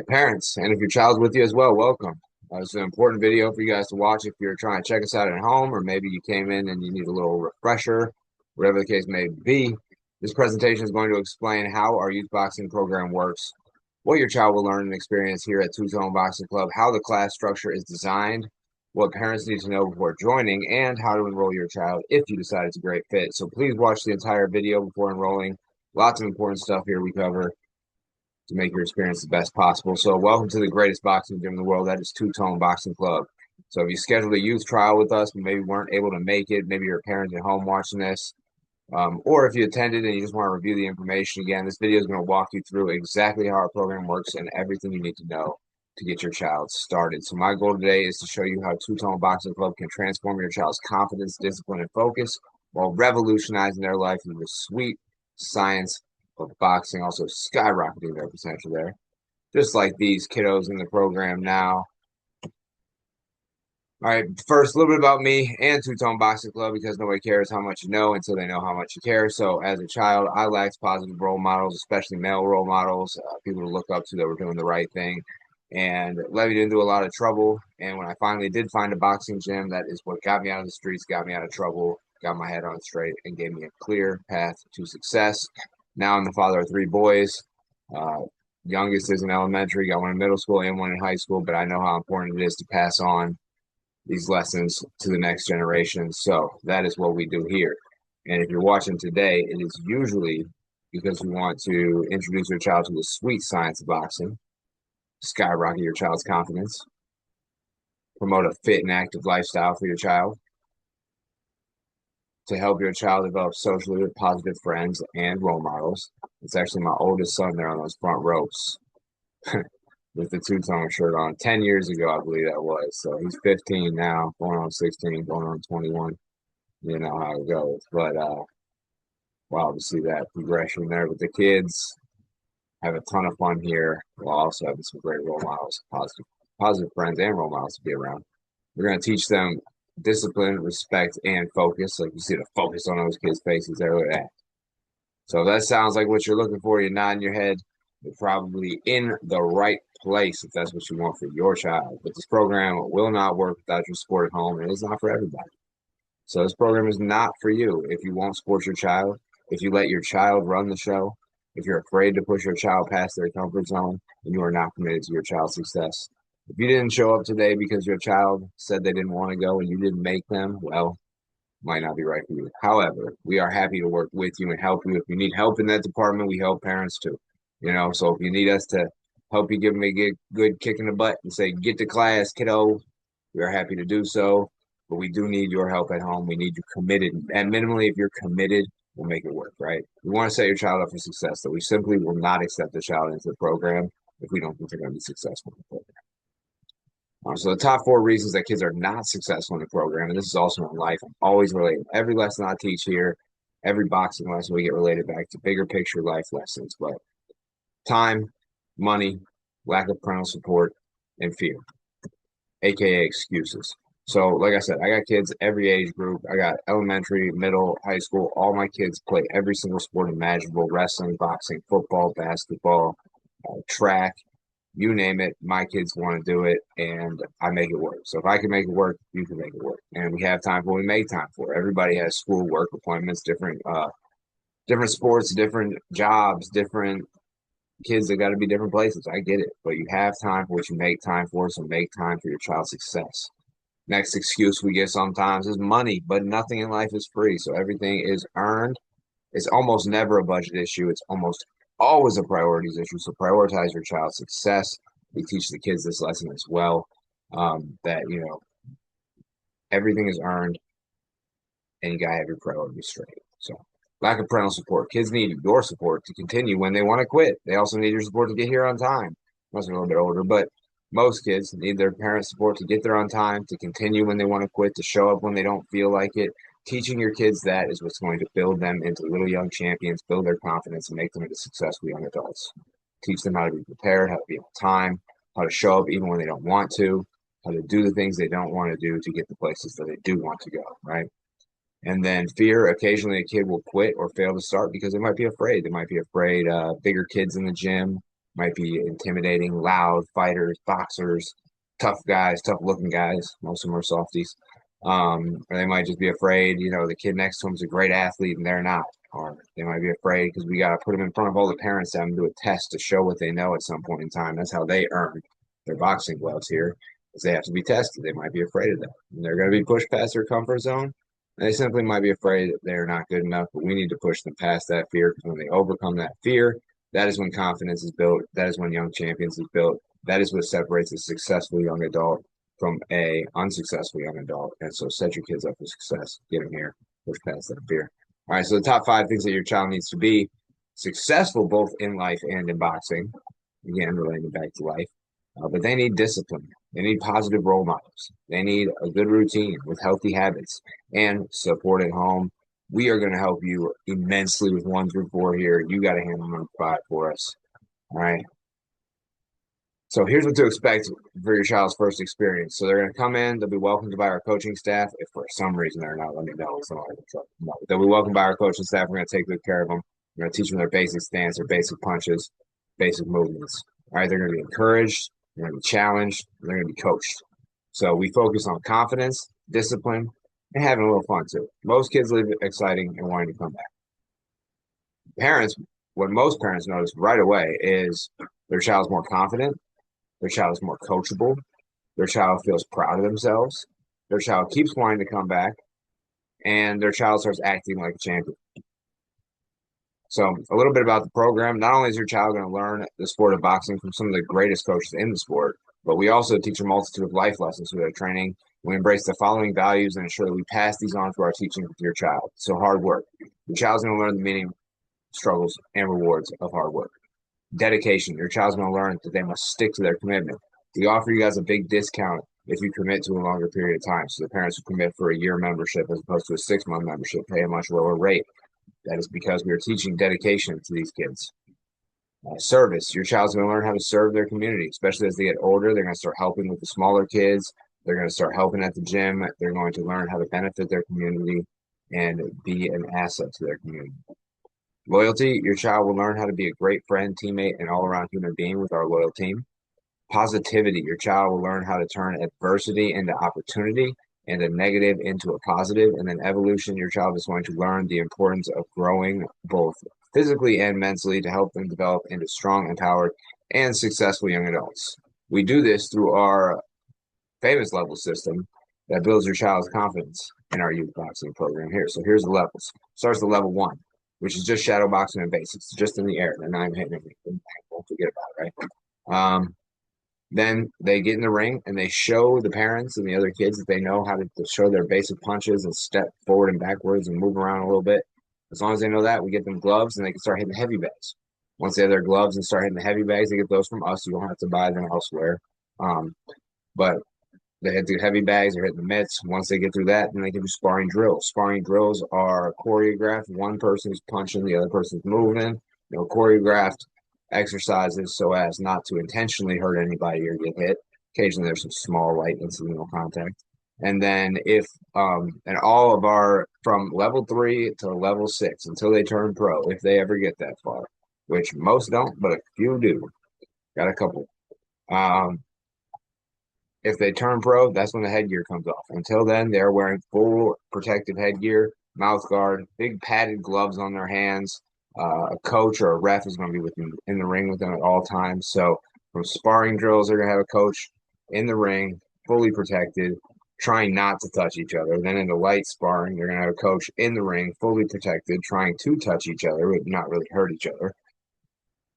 parents, and if your child's with you as well, welcome. It's an important video for you guys to watch if you're trying to check us out at home, or maybe you came in and you need a little refresher, whatever the case may be. This presentation is going to explain how our youth boxing program works, what your child will learn and experience here at Two Tone Boxing Club, how the class structure is designed, what parents need to know before joining, and how to enroll your child if you decide it's a great fit. So please watch the entire video before enrolling. Lots of important stuff here we cover to make your experience the best possible. So welcome to the greatest boxing gym in the world. That is Two Tone Boxing Club. So if you scheduled a youth trial with us, but maybe weren't able to make it, maybe your parents at home watching this, or if you attended and you just want to review the information again, this video is going to walk you through exactly how our program works and everything you need to know to get your child started. So my goal today is to show you how Two Tone Boxing Club can transform your child's confidence, discipline, and focus while revolutionizing their life through the sweet science of boxing, also skyrocketing their potential there. Just like these kiddos in the program now. All right, first, a little bit about me and Two Tone Boxing Club, because nobody cares how much you know until they know how much you care. So, as a child, I lacked positive role models, especially male role models, people to look up to that were doing the right thing, and led me into a lot of trouble. And when I finally did find a boxing gym, that is what got me out of the streets, got me out of trouble, got my head on straight, and gave me a clear path to success. Now I'm the father of three boys. Uh, Youngest is in elementary, got one in middle school and one in high school, but I know how important it is to pass on these lessons to the next generation. So that is what we do here. And if you're watching today, it is usually because we want to introduce your child to the sweet science of boxing, skyrocket your child's confidence, promote a fit and active lifestyle for your child, to help your child develop socially with positive friends and role models. It's actually my oldest son there on those front ropes with the two-tone shirt on 10 years ago, I believe that was. So he's 15 now, going on 16, going on 21. You know how it goes. But wow, to see that progression there with the kids. Have a ton of fun here while also having some great role models, positive friends and role models to be around. We're going to teach them discipline, respect, and focus. Like you see the focus on those kids' faces there. Look at that. So if that sounds like what you're looking for, you're nodding your head. You're probably in the right place if that's what you want for your child. But this program will not work without your support at home, and it's not for everybody. So this program is not for you if you won't support your child, if you let your child run the show, if you're afraid to push your child past their comfort zone, and you are not committed to your child's success. If you didn't show up today because your child said they didn't want to go and you didn't make them, well, might not be right for you. However, we are happy to work with you and help you. If you need help in that department, we help parents too. You know, so if you need us to help you give them a good kick in the butt and say, get to class, kiddo, we are happy to do so. But we do need your help at home. We need you committed. And minimally, if you're committed, we'll make it work, right? We want to set your child up for success, so we simply will not accept the child into the program if we don't think they're going to be successful in the program. So the top four reasons that kids are not successful in the program, and this is also in life, I'm always related. Every lesson I teach here, every boxing lesson, we get related back to bigger picture life lessons. But time, money, lack of parental support, and fear, aka excuses. So, like I said, I got kids every age group. I got elementary, middle, high school. All my kids play every single sport imaginable: wrestling, boxing, football, basketball, track, you name it, my kids want to do it, and I make it work. So if I can make it work, you can make it work. And we have time for what we make time for. Everybody has school, work appointments, different sports, different jobs, different kids that got to be different places. I get it, but you have time for what you make time for. So make time for your child's success. Next excuse we get sometimes is money, but nothing in life is free. So everything is earned. It's almost never a budget issue. It's almost always a priorities issue. So prioritize your child's success. We teach the kids this lesson as well. That everything is earned, and you gotta have your priorities straight. So lack of parental support. Kids need your support to continue when they want to quit. They also need your support to get here on time. Once they're a little bit older, but most kids need their parents' support to get there on time, to continue when they want to quit, to show up when they don't feel like it. Teaching your kids that is what's going to build them into little young champions, build their confidence, and make them into successful young adults. Teach them how to be prepared, how to be on time, how to show up even when they don't want to, how to do the things they don't want to do to get the places that they do want to go, right? And then fear, occasionally a kid will quit or fail to start because they might be afraid. They might be afraid bigger kids in the gym, might be intimidating, loud fighters, boxers, tough guys, tough looking guys. Most of them are softies. Or they might just be afraid, the kid next to him's a great athlete and they're not. Or they might be afraid because we got to put them in front of all the parents to have them do a test to show what they know at some point in time. That's how they earn their boxing gloves here, is they have to be tested. They might be afraid of that. And they're going to be pushed past their comfort zone. And they simply might be afraid that they're not good enough, but we need to push them past that fear, because when they overcome that fear, that is when confidence is built. That is when young champions is built. That is what separates a successful young adult from a unsuccessful young adult. And so set your kids up for success. Get them here. Push past that fear. All right. So the top 5 things that your child needs to be successful both in life and in boxing. Again, relating back to life. But they need discipline. They need positive role models. They need a good routine with healthy habits and support at home. We are going to help you immensely with 1 through 4 here. You got to handle number 5 for us. All right. So here's what to expect for your child's first experience. So they're going to come in. They'll be welcomed by our coaching staff. If for some reason they're not, let me know. They'll be welcomed by our coaching staff. We're going to take good care of them. We're going to teach them their basic stance, their basic punches, basic movements. All right. They're going to be encouraged. They're going to be challenged. They're going to be coached. So we focus on confidence, discipline, and having a little fun too. Most kids live exciting and wanting to come back. Parents, what most parents notice right away is their child's more confident. Their child is more coachable. Their child feels proud of themselves. Their child keeps wanting to come back. And their child starts acting like a champion. So a little bit about the program. Not only is your child going to learn the sport of boxing from some of the greatest coaches in the sport, but we also teach a multitude of life lessons through their training. We embrace the following values and ensure that we pass these on to our teaching with your child. So hard work. Your child's going to learn the meaning, struggles, and rewards of hard work. Dedication. Your child's going to learn that they must stick to their commitment. We offer you guys a big discount if you commit to a longer period of time. So the parents who commit for a year membership as opposed to a 6-month membership pay a much lower rate. That is because we are teaching dedication to these kids. Service. Your child's going to learn how to serve their community, especially as they get older. They're going to start helping with the smaller kids. They're going to start helping at the gym. They're going to learn how to benefit their community and be an asset to their community. Loyalty. Your child will learn how to be a great friend, teammate, and all-around human being with our loyal team. Positivity. Your child will learn how to turn adversity into opportunity and a negative into a positive. And then evolution. Your child is going to learn the importance of growing both physically and mentally to help them develop into strong, empowered, and successful young adults. We do this through our famous level system that builds your child's confidence in our youth boxing program here. So here's the levels. Starts at level 1, which is just shadow boxing and basics, just in the air. They're not even hitting anything. Don't forget about it, right? Then they get in the ring and they show the parents and the other kids that they know how to show their basic punches and step forward and backwards and move around a little bit. As long as they know that, we get them gloves and they can start hitting the heavy bags. Once they have their gloves and start hitting the heavy bags, they get those from us. You don't have to buy them elsewhere. But they hit the heavy bags, they're hitting the mitts. Once they get through that, then they can do sparring drills. Sparring drills are choreographed. One person's punching, the other person's moving. Choreographed exercises so as not to intentionally hurt anybody or get hit. Occasionally, there's some small, light incidental contact. And then and all of our, from level 3 to level 6 until they turn pro, if they ever get that far, which most don't, but a few do. Got a couple. If they turn pro, that's when the headgear comes off. Until then, they're wearing full protective headgear, mouth guard, big padded gloves on their hands. A coach or a ref is going to be with them in the ring with them at all times. So from sparring drills, they're going to have a coach in the ring, fully protected, trying not to touch each other. Then in the light sparring, they're going to have a coach in the ring, fully protected, trying to touch each other, but not really hurt each other.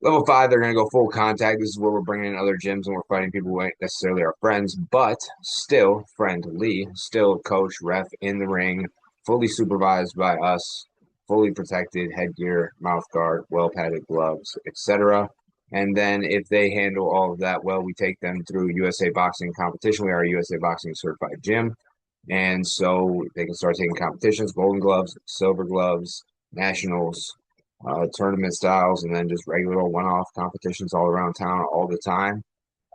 Level 5, they're going to go full contact. This is where we're bringing in other gyms and we're fighting people who ain't necessarily our friends, but still friendly, still coach, ref in the ring, fully supervised by us, fully protected, headgear, mouth guard, well-padded gloves, etc. And then if they handle all of that well, we take them through USA Boxing competition. We are a USA Boxing certified gym. And so they can start taking competitions, golden gloves, silver gloves, nationals, tournament styles, and then just regular one-off competitions all around town all the time.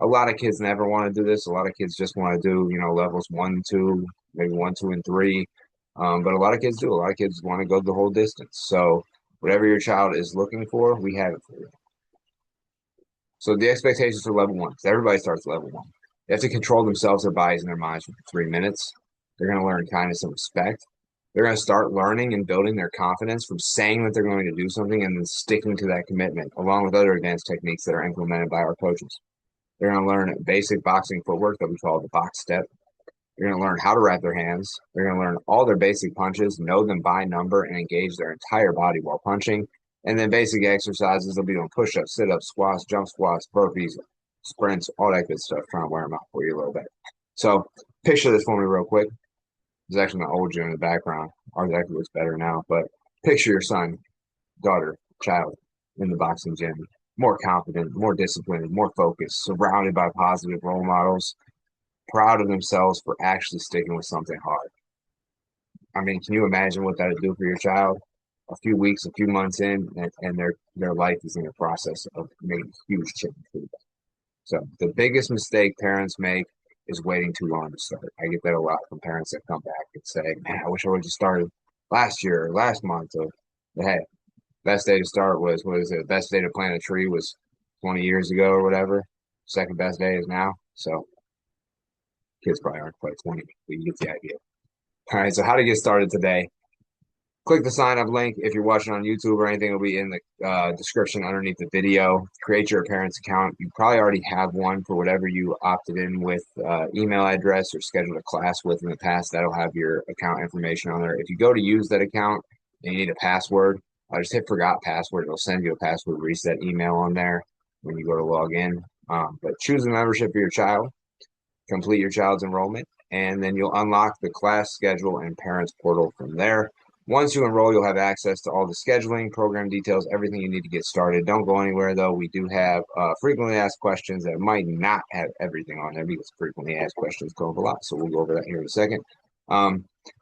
A lot of kids never want to do this. A lot of kids just want to do, levels 1, 2, maybe 1, 2, and 3. But a lot of kids do. A lot of kids want to go the whole distance. So whatever your child is looking for, we have it for you. So the expectations for level one, because everybody starts level one. They have to control themselves, their bodies, and their minds for 3 minutes. They're going to learn kindness and respect. They're going to start learning and building their confidence from saying that they're going to do something and then sticking to that commitment, along with other advanced techniques that are implemented by our coaches. They're going to learn basic boxing footwork that we call the box step. They're going to learn how to wrap their hands. They're going to learn all their basic punches, know them by number, and engage their entire body while punching. And then basic exercises, they'll be doing push-ups, sit-ups, squats, jump squats, burpees, sprints, all that good stuff, trying to wear them out for you a little bit. So picture this for me real quick. There's actually my old gym in the background. Ours actually looks better now, but picture your son, daughter, child in the boxing gym, more confident, more disciplined, more focused, surrounded by positive role models, proud of themselves for actually sticking with something hard. I mean, can you imagine what that would do for your child? A few weeks, a few months in, and their life is in the process of making huge change for them. So the biggest mistake parents make is waiting too long to start. I get that a lot from parents that come back and say, "Man, I wish I would have started last year or last month." Or, hey, best day to start was what is it? Best day to plant a tree was 20 years ago or whatever. Second best day is now. So kids probably aren't quite 20, but you get the idea. All right, so how to get started today. Click the sign up link. If you're watching on YouTube or anything, it'll be in the description underneath the video. Create your parents account. You probably already have one for whatever you opted in with email address or scheduled a class with in the past. That'll have your account information on there. If you go to use that account and you need a password, just hit forgot password. It'll send you a password reset email on there when you go to log in. But choose a membership for your child. Complete your child's enrollment, and then you'll unlock the class schedule and parents portal from there. Once you enroll, you'll have access to all the scheduling, program details, everything you need to get started. Don't go anywhere, though. We do have frequently asked questions that might not have everything on there because frequently asked questions go over a lot. So we'll go over that here in a second.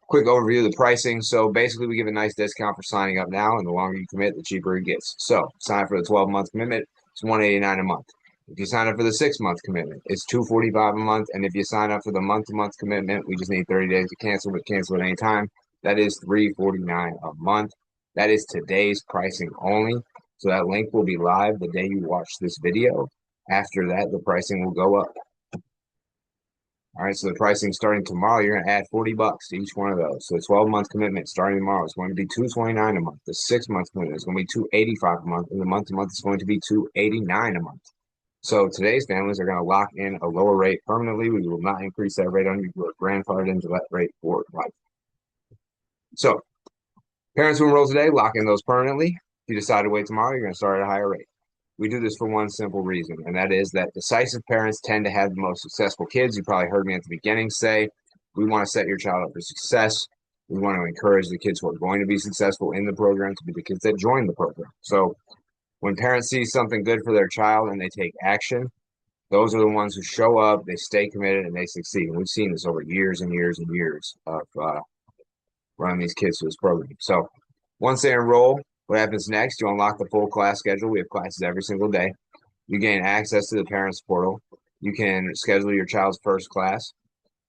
Quick overview of the pricing. So basically, we give a nice discount for signing up now, and the longer you commit, the cheaper it gets. So sign up for the 12-month commitment. It's $189 a month. If you sign up for the 6-month commitment, it's $245 a month. And if you sign up for the month-to-month commitment, we just need 30 days to cancel, but cancel at any time. That is $349 a month. That is today's pricing only. So that link will be live the day you watch this video. After that, the pricing will go up. All right, so the pricing starting tomorrow, you're going to add $40 to each one of those. So the 12-month commitment starting tomorrow is going to be $229 a month. The 6-month commitment is going to be $285 a month, and the month-to-month is going to be $289 a month. So today's families are going to lock in a lower rate permanently. We will not increase that rate on you. You are grandfathered into that rate for life. So parents who enroll today, lock in those permanently. If you decide to wait tomorrow, you're going to start at a higher rate. We do this for one simple reason, and that is that decisive parents tend to have the most successful kids. You probably heard me at the beginning say, we want to set your child up for success. We want to encourage the kids who are going to be successful in the program to be the kids that join the program. So when parents see something good for their child and they take action, those are the ones who show up, they stay committed, and they succeed. And we've seen this over years and years and years of running these kids through this program. So once they enroll, what happens next? You unlock the full class schedule. We have classes every single day. You gain access to the parents portal. You can schedule your child's first class.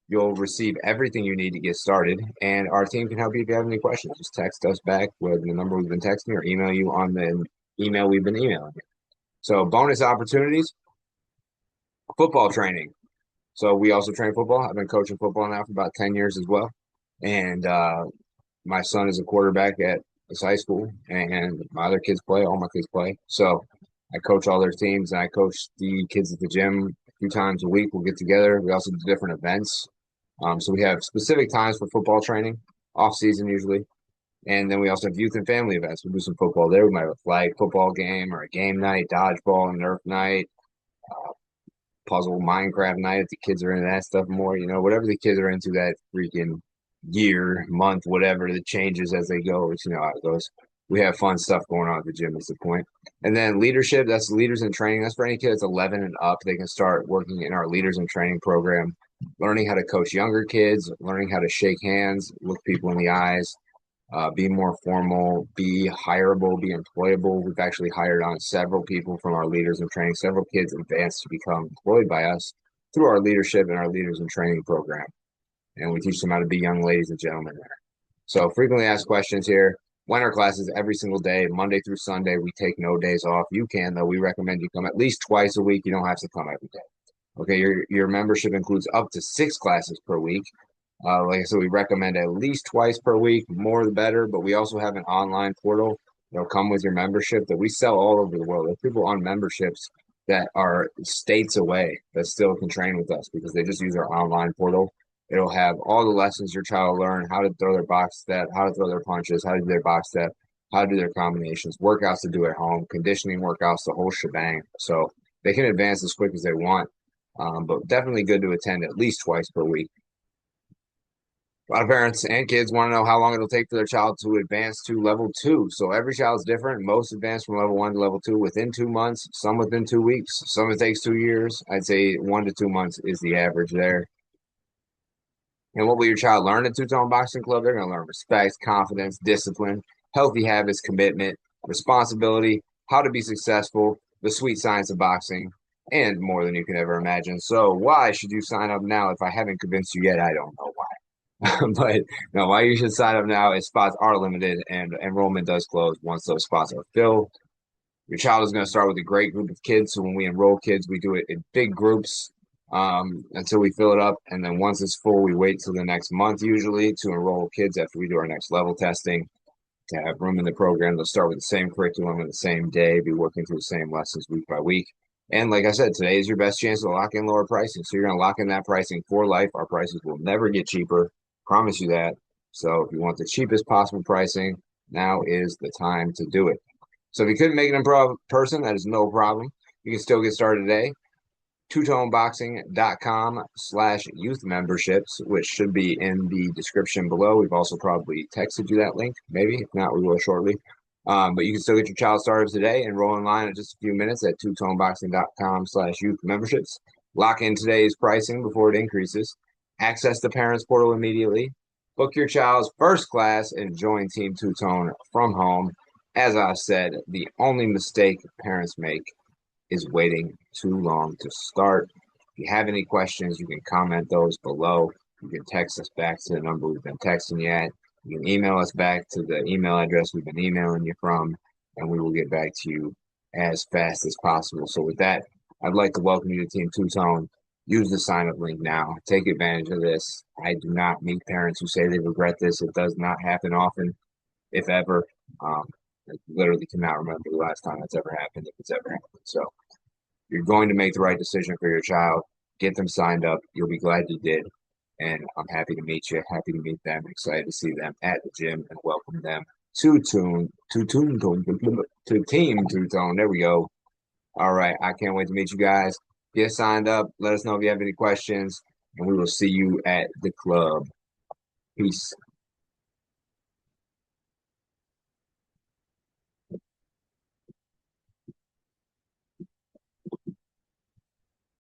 You'll receive everything you need to get started, and our team can help you if you have any questions. Just text us back with the number we've been texting or email you on the email we've been emailing you. So bonus opportunities, football training. So we also train football. I've been coaching football now for about 10 years as well. And my son is a quarterback at this high school, and my other kids play. All my kids play. So I coach all their teams, and I coach the kids at the gym a few times a week. We'll get together. We also do different events. So we have specific times for football training, off season usually. And then we also have youth and family events. We do some football there. We might have a flag football game or a game night, dodgeball, Nerf night, puzzle Minecraft night if the kids are into that stuff more. You know, whatever the kids are into that freaking year, month, whatever, that changes as they go. Which, you know how it goes. We have fun stuff going on at the gym is the point. And then leadership, that's leaders in training. That's for any kid that's 11 and up. They can start working in our leaders in training program, learning how to coach younger kids, learning how to shake hands, look people in the eyes, be more formal, be hireable, be employable. We've actually hired on several people from our leaders in training, several kids advanced to become employed by us through our leadership and our leaders in training program. And we teach them how to be young ladies and gentlemen there. So frequently asked questions here. Winter classes every single day, Monday through Sunday. We take no days off. You can, though. We recommend you come at least twice a week. You don't have to come every day. Okay, your membership includes up to 6 classes per week. Like I said, we recommend at least twice per week, more the better. But we also have an online portal that'll come with your membership that we sell all over the world. There's people on memberships that are states away that still can train with us because they just use our online portal. It'll have all the lessons your child will learn, how to throw their box step, how to throw their punches, how to do their box step, how to do their combinations, workouts to do at home, conditioning workouts, the whole shebang. So they can advance as quick as they want. But definitely good to attend at least twice per week. A lot of parents and kids want to know how long it'll take for their child to advance to level 2. So every child's different. Most advance from level 1 to level 2 within 2 months, some within 2 weeks, some it takes 2 years. I'd say 1 to 2 months is the average there. And what will your child learn at Two Tone Boxing Club? They're going to learn respect, confidence, discipline, healthy habits, commitment, responsibility, how to be successful, the sweet science of boxing, and more than you can ever imagine. So why should you sign up now? If I haven't convinced you yet, I don't know why. But no, why you should sign up now is spots are limited and enrollment does close once those spots are filled. Your child is going to start with a great group of kids. So when we enroll kids, we do it in big groups until we fill it up. And then once it's full, we wait till the next month usually to enroll kids after we do our next level testing to have room in the program. They'll start with the same curriculum on the same day, be working through the same lessons week by week. And like I said, today is your best chance to lock in lower pricing. So you're going to lock in that pricing for life. Our prices will never get cheaper. Promise you that. So if you want the cheapest possible pricing, now is the time to do it. So if you couldn't make it in person, that is no problem. You can still get started today. twotoneboxing.com/youth memberships, which should be in the description below. We've also probably texted you that link, maybe. If not, we will shortly. But you can still get your child started today. Enroll in line in just a few minutes at twotoneboxing.com/youth memberships. Lock in today's pricing before it increases. Access the parents portal immediately. Book your child's first class and join Team Two Tone from home. As I've said, the only mistake parents make is waiting too long to start. If you have any questions, you can comment those below. You can text us back to the number we've been texting you at. You can email us back to the email address we've been emailing you from, and we will get back to you as fast as possible. So with that, I'd like to welcome you to Team Two Tone. Use the sign up link now. Take advantage of this. I do not meet parents who say they regret this. It does not happen often, if ever. I literally cannot remember the last time that's ever happened, if it's ever happened. So you're going to make the right decision for your child. Get them signed up. You'll be glad you did. And I'm happy to meet you. Happy to meet them. Excited to see them at the gym and welcome them to Team Two Tone. There we go. All right. I can't wait to meet you guys. Get signed up. Let us know if you have any questions, and we will see you at the club. Peace.